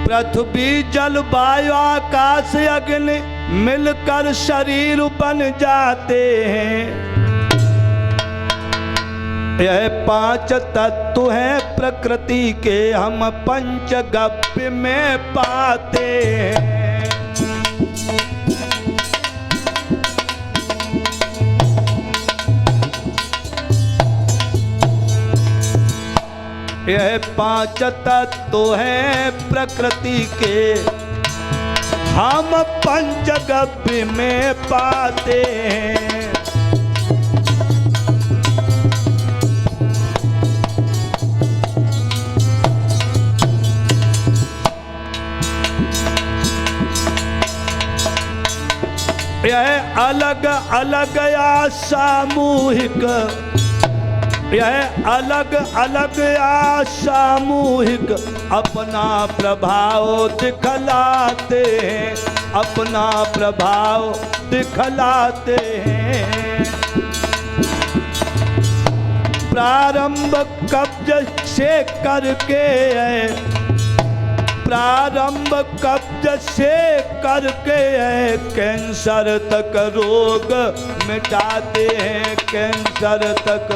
पृथ्वी जल वायु आकाश अग्नि मिलकर शरीर बन जाते हैं। यह 5 तत्व हैं प्रकृति के, हम पंचगव्य में पाते हैं। यह 5 तत्व हैं प्रकृति के, हम पंचगव्य में पाते हैं। यह अलग अलग या सामूहिक, यह अलग अलग या सामूहिक अपना प्रभाव दिखलाते हैं, अपना प्रभाव दिखलाते हैं। प्रारंभ कब्ज से करके है, प्रारंभ कब्ज से करके है, कैंसर तक रोग मिटाते हैं, कैंसर तक।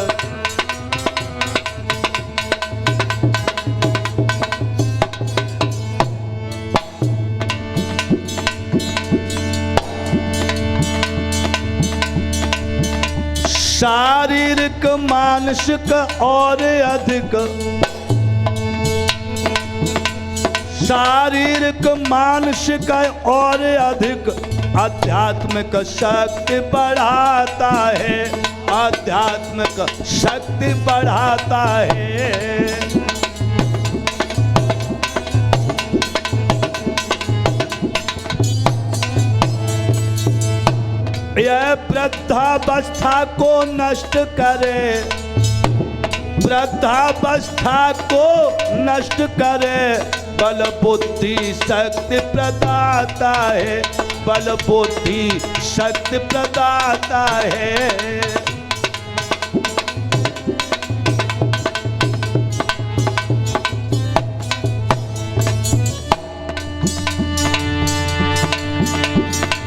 शारीरिक मानसिक और अधिक, शारीरिक मानसिक और अधिक आध्यात्मिक शक्ति बढ़ाता है, आध्यात्मिक शक्ति बढ़ाता है। यह वृद्धावस्था को नष्ट करे, वृद्धावस्था को नष्ट करे। बल बुद्धि शक्ति प्रदाता है, बल बुद्धि शक्ति प्रदाता है।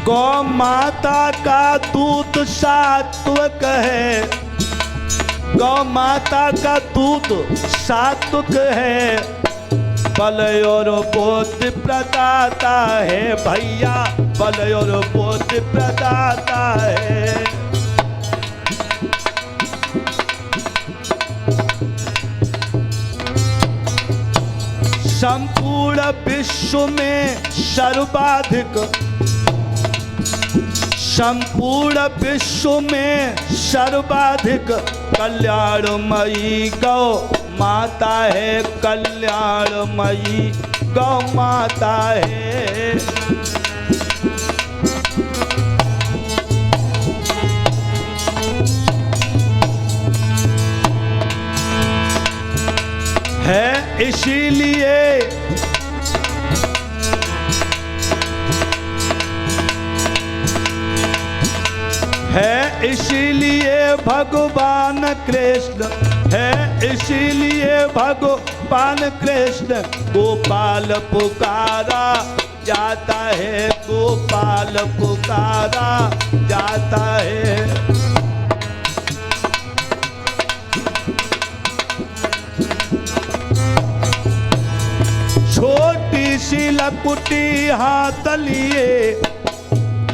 गौ माता का दूध सात्विक है, गौ माता का दूध सात्विक है। बल और बुद्धि प्रदाता है भैया, बल और बुद्धि प्रदाता है। संपूर्ण विश्व में सर्वाधिक, संपूर्ण विश्व में सर्वाधिक कल्याणमयी गौ माता है, कल्याणमयी गौ माता है इसीलिए है, इसीलिए भगवान कृष्ण है, इसीलिए भगवान कृष्ण गोपाल पुकारा जाता है, गोपाल पुकारा जाता है। छोटी सी लकुटी हाथ लिए,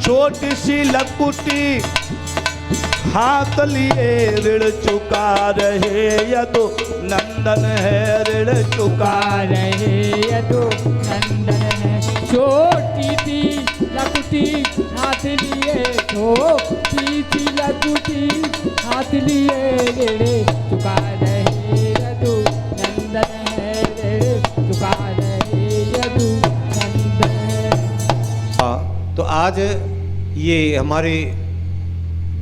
छोटी सी लकुटी हाथ लिए ऋण चुका रहे यदु नंदन है, ऋण चुका रहे यदु नंदन है। छोटी सी लकुटी हाथ लिए, छोटी सी लकुटी हाथ लिए ऋण चुका रहे यदु नंदन है, ऋण चुका रहे यदु नंदन। तो आज ये हमारी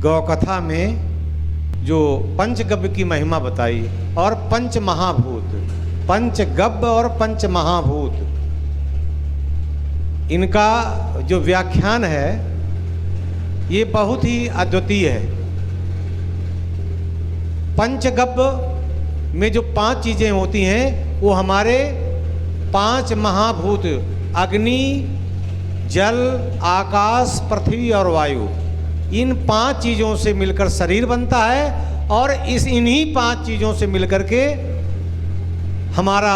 गौ कथा में जो पंचगव्य की महिमा बताई और पंच महाभूत, पंचगव्य और पंच महाभूत, इनका जो व्याख्यान है ये बहुत ही अद्वितीय है। पंचगव्य में जो 5 चीजें होती हैं वो हमारे 5 महाभूत अग्नि, जल, आकाश, पृथ्वी और वायु, इन 5 चीज़ों से मिलकर शरीर बनता है और इन्हीं 5 चीज़ों से मिलकर के हमारा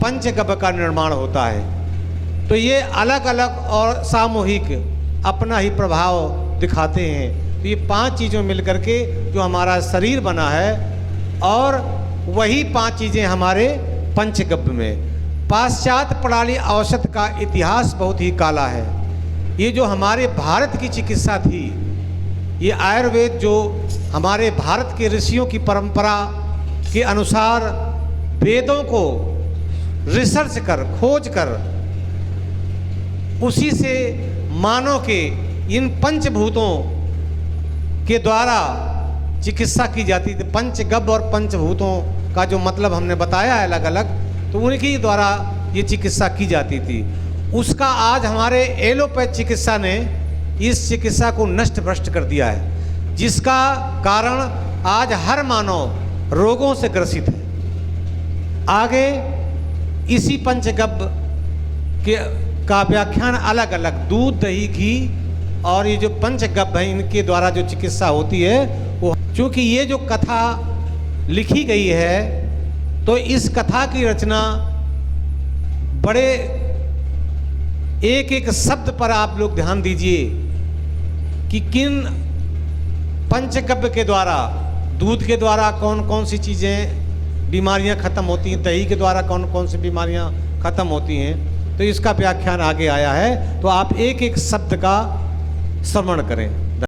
पंचगव्य का निर्माण होता है। तो ये अलग अलग और सामूहिक अपना ही प्रभाव दिखाते हैं। तो ये 5 चीज़ों मिलकर के जो हमारा शरीर बना है और वही 5 चीज़ें हमारे पंचगव्य में। पाश्चात्य प्रणाली औषध का इतिहास बहुत ही काला है। ये जो हमारे भारत की चिकित्सा थी, ये आयुर्वेद जो हमारे भारत के ऋषियों की परंपरा के अनुसार वेदों को रिसर्च कर, खोज कर, उसी से मानव के इन पंचभूतों के द्वारा चिकित्सा की जाती थी। पंचगव्य और पंचभूतों का जो मतलब हमने बताया है अलग अलग, तो उनके द्वारा ये चिकित्सा की जाती थी। उसका आज हमारे एलोपैथ चिकित्सा ने इस चिकित्सा को नष्ट भ्रष्ट कर दिया है, जिसका कारण आज हर मानव रोगों से ग्रसित है। आगे इसी पंचगव्य के का व्याख्यान अलग अलग दूध, दही, घी और ये जो पंचगव्य है इनके द्वारा जो चिकित्सा होती है वो, चूँकि ये जो कथा लिखी गई है तो इस कथा की रचना बड़े एक एक शब्द पर आप लोग ध्यान दीजिए कि किन पंचगव्य के द्वारा, दूध के द्वारा कौन कौन सी चीज़ें बीमारियां खत्म होती हैं, दही के द्वारा कौन कौन सी बीमारियां खत्म होती हैं। तो इसका व्याख्यान आगे आया है, तो आप एक एक शब्द का श्रवण करें।